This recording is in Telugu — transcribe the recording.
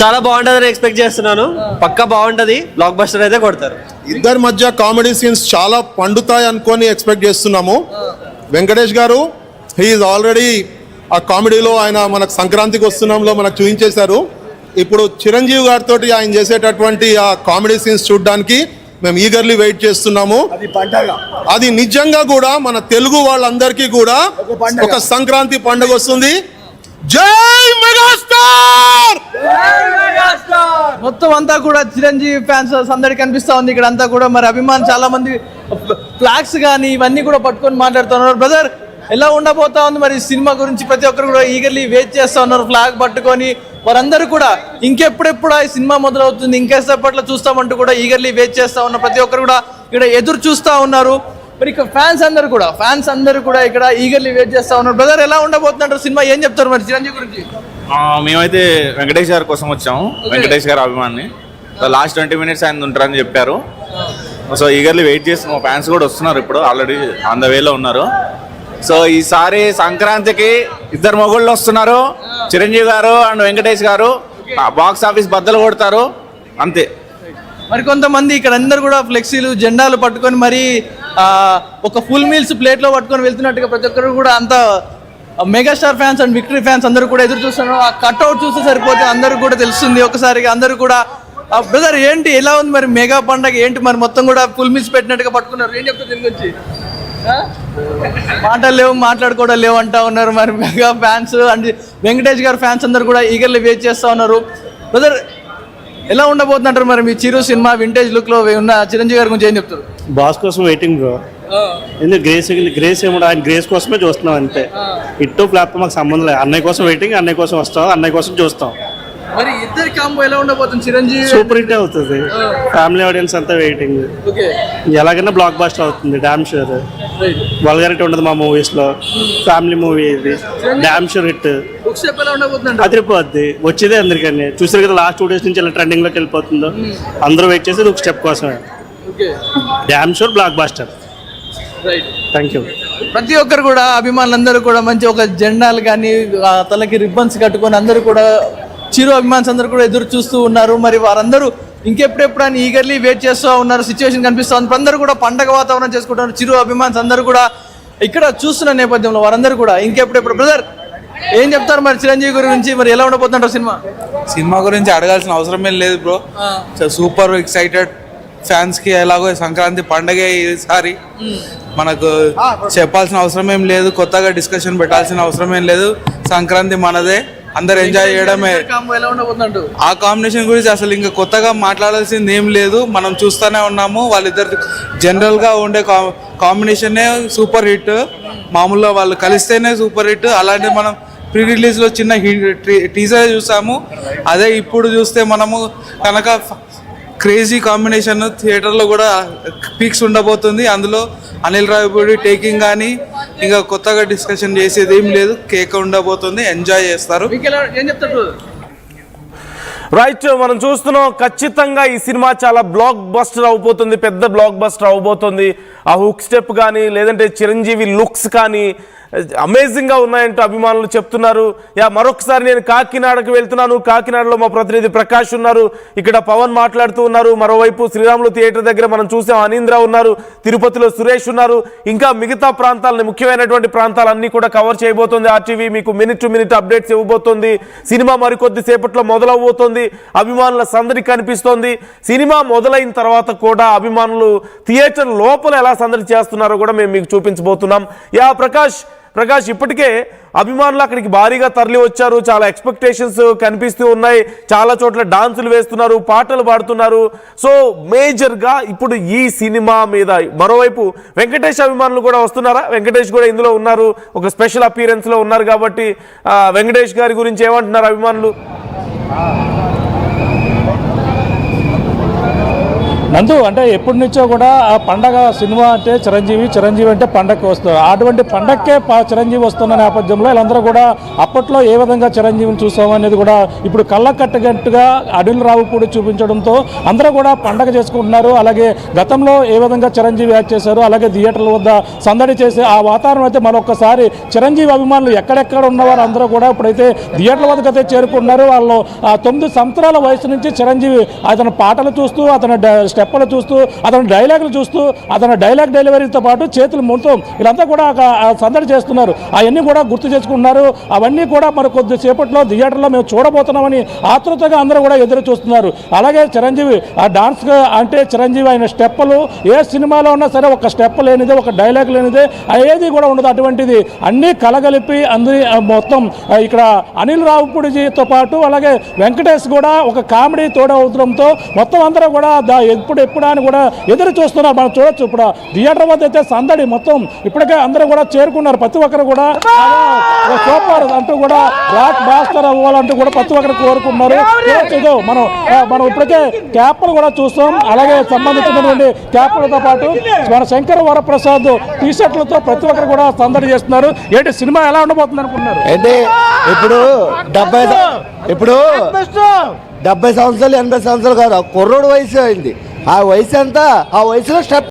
చాలా బాగుంటుందని ఎక్స్పెక్ట్ చేస్తున్నాను. పక్కా బాగుంటది, బ్లాక్ బస్టర్ అయితే కొడతారు. ఇద్దరి మధ్య కామెడీ సీన్స్ చాలా పండుతాయి అనుకొని ఎక్స్పెక్ట్ చేస్తున్నాము. వెంకటేష్ గారు హీఈస్ ఆల్రెడీ ఆ కామెడీలో ఆయన మనకు సంక్రాంతికి వస్తున్నాంలో మనకు చూపించేశారు. ఇప్పుడు చిరంజీవి గారితో ఆయన చేసేటటువంటి ఆ కామెడీ సీన్స్ చూడడానికి మేము ఈగర్లీ వెయిట్ చేస్తున్నాము. అది నిజంగా కూడా మన తెలుగు వాళ్ళందరికీ కూడా ఒక సంక్రాంతి పండుగ వస్తుంది. జై మెగాస్టార్! మొత్తం అంతా కూడా చిరంజీవి ఫ్యాన్స్ సందడి కనిపిస్తా ఉంది ఇక్కడ అంతా కూడా. మరి అభిమానులు చాలా మంది ఫ్లాగ్స్ కానీ ఇవన్నీ కూడా పట్టుకొని మాట్లాడుతున్నారు. బ్రదర్, ఎలా ఉండబోతా ఉంది మరి సినిమా గురించి? ప్రతి ఒక్కరు కూడా ఈగర్లీ వెయిట్ చేస్తా ఉన్నారు ఫ్లాగ్ పట్టుకొని. వారందరూ కూడా ఇంకెప్పుడెప్పుడు ఈ సినిమా మొదలవుతుంది, ఇంకెసేపట్లో చూస్తామంటూ కూడా ఈగర్లీ వెయిట్ చేస్తా ఉన్నారు. ప్రతి ఒక్కరు కూడా ఇక్కడ ఎదురు చూస్తూ ఉన్నారు. మరి ఇక్కడ ఫ్యాన్స్ అందరూ కూడా ఇక్కడ ఈగర్లీ వెయిట్ చేస్తా ఉన్నారు. బ్రదర్, ఎలా ఉండబోతున్నారు సినిమా? ఏం చెప్తారు మరి చిరంజీవి గురించి? మేమైతే వెంకటేష్ గారి కోసం వచ్చాము. వెంకటేష్ గారి అభిమాని. లాస్ట్ 20 minutes ఆయన ఉంటారని చెప్పారు. సో ఈగర్లీ వెయిట్ చేస్తున్నాం. ఫ్యాన్స్ కూడా వస్తున్నారు, ఇప్పుడు ఆల్రెడీ ఆన్ ద వేలో ఉన్నారు. సో ఈసారి సంక్రాంతికి ఇద్దరు మొగుళ్ళు వస్తున్నారు, చిరంజీవి గారు అండ్ వెంకటేష్ గారు. బాక్స్ ఆఫీస్ బద్దలు కొడతారు అంతే. మరి కొంతమంది ఇక్కడ అందరు కూడా ఫ్లెక్సీలు జెండాలు పట్టుకొని మరి ఒక ఫుల్ మీల్స్ ప్లేట్లో పట్టుకొని వెళ్తున్నట్టుగా ప్రతి ఒక్కరు కూడా అంత megastar fans and victory fans అందరూ కూడా ఎదురు చూస్తున్నారు. ఆ కట్అవుట్ చూస్తే సరిపోతే అందరూ కూడా తెలుస్తుంది ఒకసారిగా. అందరూ కూడా బ్రదర్ ఏంటి, ఎలా ఉంది మరి మెగా పండగ ఏంటి? మరి మొత్తం కూడా ఫుల్ మీల్స్ పెట్టినట్టుగా పట్టుకున్నారు. ఏం చెప్తారు దీని గురించి? మాటలు లేవు, మాట్లాడుకోవడం లేవు అంటా ఉన్నారు. మరి మెగా ఫ్యాన్స్ అండ్ వెంకటేష్ గారు ఫ్యాన్స్ అందరు కూడా ఈగర్లీ వెయిట్ చేస్తూ ఉన్నారు. బ్రదర్, ఎలా ఉండబోతుంటారు మరి మీ చిరు సినిమా వింటేజ్ లుక్ లో ఉన్న చిరంజీవి గారి గురించి ఏం చెప్తారు? బాస్ కోసం వెయిటింగ్ బ్రో. ఎందుకు గ్రేస్ ఏమో ఆయన గ్రేస్ కోసమే చూస్తున్నాం అంతే. ఇట్టు ఫ్లాప్ మాకు సంబంధం లేదు. అన్నయ్య కోసం వెయిటింగ్, అన్నయ్య కోసం వస్తాం, అన్నయ్య కోసం చూస్తాం. మరి ఇద్దరి కాంబో ఎలా ఉండబోతుంది? చిరంజీవి సూపర్ హిట్ అవుతుంది. ఫ్యామిలీ ఆడియన్స్ అంతా వెయిటింగ్. ఎలాగైనా బ్లాక్ బాస్టర్ అవుతుంది డామ్ షూర్. వల్గారిటీ ఉండదు మా మూవీస్ లో. ఫ్యామిలీ మూవీ ఇది డామ్ షూర్ హిట్. అదిరిపోద్ది. వచ్చేదే అందరికీ చూసారు కదా, లాస్ట్ 2 days నుంచి ఇలా ట్రెండింగ్ లోకి వెళ్ళిపోతుందో. అందరూ వెయిట్ చేసేది ఒక స్టెప్ కోసమే. Damn sure blockbuster. Thank you. ప్రతి ఒక్కరు కూడా అభిమానులందరూ కూడా మంచి ఒక జెండాలు కానీ తలకి రిబ్బన్స్ కట్టుకొని అందరూ కూడా చిరు అభిమాన్స్ అందరూ కూడా ఎదురు చూస్తూ ఉన్నారు. మరి వారందరూ ఇంకెప్పుడెప్పుడు అని ఈగర్లీ వెయిట్ చేస్తూ ఉన్నారు. సిచ్యువేషన్ కనిపిస్తూ ఉంది. అందరూ కూడా పండగ వాతావరణం చేసుకుంటున్నారు. చిరు అభిమాన్స్ అందరూ కూడా ఇక్కడ చూస్తున్న నేపథ్యంలో వారందరూ కూడా ఇంకెప్పుడెప్పుడు. బ్రదర్, ఏం చెప్తారు మరి చిరంజీవి గురించి? మరి ఎలా ఉండబోతుంటారు సినిమా గురించి అడగాల్సిన అవసరమే లేదు బ్రో. Super excited. ఫ్యాన్స్ కి ఎలాగో సంక్రాంతి పండగే ఈసారి. మనకు చెప్పాల్సిన అవసరం ఏం లేదు, కొత్తగా డిస్కషన్ పెట్టాల్సిన అవసరం ఏం లేదు. సంక్రాంతి మనదే, అందరు ఎంజాయ్ చేయడమే. ఆ కాంబినేషన్ గురించి అసలు ఇంకా కొత్తగా మాట్లాడాల్సింది ఏం లేదు. మనం చూస్తూనే ఉన్నాము. వాళ్ళిద్దరు జనరల్ గా ఉండే కాంబినేషనే సూపర్ హిట్. మామూలుగా వాళ్ళు కలిస్తేనే సూపర్ హిట్. అలాంటి మనం ప్రీ రిలీజ్ లో చిన్న టీజర్ చూసాము. అదే ఇప్పుడు చూస్తే మనము కనుక క్రేజీ కాంబినేషన్. థియేటర్లో కూడా పీక్స్ ఉండబోతుంది. అందులో అనిల్ రావిపూడి టేకింగ్ కానీ ఇంకా కొత్తగా డిస్కషన్ చేసేది ఏం లేదు. కేక్ ఉండబోతుంది, ఎంజాయ్ చేస్తారు. రైట్, మనం చూస్తున్నాం ఖచ్చితంగా ఈ సినిమా చాలా బ్లాక్ బస్టర్ అవబోతుంది, పెద్ద బ్లాక్ బస్టర్ అవబోతుంది. ఆ హుక్ స్టెప్ కానీ లేదంటే చిరంజీవి లుక్స్ కానీ అమేజింగ్గా ఉన్నాయంటూ అభిమానులు చెప్తున్నారు. మరొకసారి నేను కాకినాడకు వెళ్తున్నాను. కాకినాడలో మా ప్రతినిధి ప్రకాష్ ఉన్నారు. ఇక్కడ పవన్ మాట్లాడుతూ ఉన్నారు. మరోవైపు శ్రీరాములు థియేటర్ దగ్గర మనం చూసాం అనీంద్ర ఉన్నారు. తిరుపతిలో సురేష్ ఉన్నారు. ఇంకా మిగతా ప్రాంతాలని, ముఖ్యమైనటువంటి ప్రాంతాలన్నీ కూడా కవర్ చేయబోతోంది ఆర్టీవీ. మీకు మినిట్ టు మినిట్ అప్డేట్స్ ఇవ్వబోతోంది. సినిమా మరికొద్ది సేపట్లో మొదలవబోతోంది. అభిమానుల సందడి కనిపిస్తోంది. సినిమా మొదలైన తర్వాత కూడా అభిమానులు థియేటర్ లోపల ఎలా సందడి చేస్తున్నారో కూడా మేము మీకు చూపించబోతున్నాం. ప్రకాష్, ఇప్పటికే అభిమానులు అక్కడికి భారీగా తరలి వచ్చారు. చాలా ఎక్స్పెక్టేషన్స్ కనిపిస్తూ ఉన్నాయి. చాలా చోట్ల డాన్సులు వేస్తున్నారు, పాటలు పాడుతున్నారు. సో మేజర్గా ఇప్పుడు ఈ సినిమా మీద మరోవైపు వెంకటేష్ అభిమానులు కూడా వస్తున్నారా? వెంకటేష్ కూడా ఇందులో ఉన్నారు, ఒక స్పెషల్ అపీరెన్స్లో ఉన్నారు. కాబట్టి వెంకటేష్ గారి గురించి ఏమంటున్నారు అభిమానులు? నందు అంటే ఎప్పటి నుంచో కూడా ఆ పండగ సినిమా అంటే చిరంజీవి అంటే పండగకి వస్తారు. అటువంటి పండగకే చిరంజీవి వస్తున్న నేపథ్యంలో వీళ్ళందరూ కూడా అప్పట్లో ఏ విధంగా చిరంజీవిని చూసాము అనేది కూడా ఇప్పుడు కళ్ళ కట్టగట్టుగా అనిల్ రావిపూడి చూపించడంతో అందరూ కూడా పండగ చేసుకుంటున్నారు. అలాగే గతంలో ఏ విధంగా చిరంజీవి యాక్ట్ చేశారు, అలాగే థియేటర్ల వద్ద సందడి చేసే ఆ వాతావరణం అయితే మరొకసారి చిరంజీవి అభిమానులు ఎక్కడెక్కడ ఉన్నవారు అందరూ కూడా ఇప్పుడైతే థియేటర్ల వద్దకైతే చేరుకున్నారు. వాళ్ళు 9 సంవత్సరాల వయసు నుంచి చిరంజీవి అతని పాటలు చూస్తూ, అతని స్టెప్పులు చూస్తూ, అతని డైలాగులు చూస్తూ, అతని డైలాగ్ డెలివరీతో పాటు చేతులు మొత్తం వీళ్ళంతా కూడా సందడి చేస్తున్నారు. అవన్నీ కూడా గుర్తు చేసుకుంటున్నారు. అవన్నీ కూడా మరి కొద్దిసేపట్లో థియేటర్లో మేము చూడబోతున్నామని ఆతృతగా అందరూ కూడా ఎదురు చూస్తున్నారు. అలాగే చిరంజీవి ఆ డాన్స్ అంటే చిరంజీవి ఆయన స్టెప్పులు ఏ సినిమాలో ఉన్నా సరే ఒక స్టెప్ లేనిదే, ఒక డైలాగ్ లేనిదే ఏది కూడా ఉండదు. అటువంటిది అన్నీ కలగలిపి మొత్తం ఇక్కడ అనిల్ రావిపూడితో పాటు అలాగే వెంకటేష్ కూడా ఒక కామెడీ తోడవడంతో మొత్తం అందరూ కూడా ఎప్పుడు అని కూడా ఎదురు చూస్తున్నారు. మనం చూడొచ్చు ఇప్పుడు థియేటర్ వద్ద అయితే సందడి మొత్తం ఇప్పటికే అందరూ కూడా చేరుకున్నారు. ప్రతి ఒక్కరు కూడా సూపర్ అంటూ కూడా బ్లాక్ బాస్టర్ అవ్వాలంటూ కూడా ప్రతి ఒక్కరు కోరుకున్నారు. మనం ఇప్పటికే క్యాప్లు కూడా చూస్తాం. అలాగే సంబంధించినటువంటి క్యాప్లతో పాటు మన శంకర్ వరప్రసాద్ టీషర్ట్లతో ప్రతి ఒక్కరు కూడా సందడి చేస్తున్నారు. ఏంటి సినిమా ఎలా ఉండబోతుంది అనుకున్నారు? అంటే ఇప్పుడు 70 సంవత్సరాలు 80 సంవత్సరాలు కాదు, కుర్రోడు వయసు అయింది. ఆ వయసు ఎంత, ఆ వయసులో స్టెప్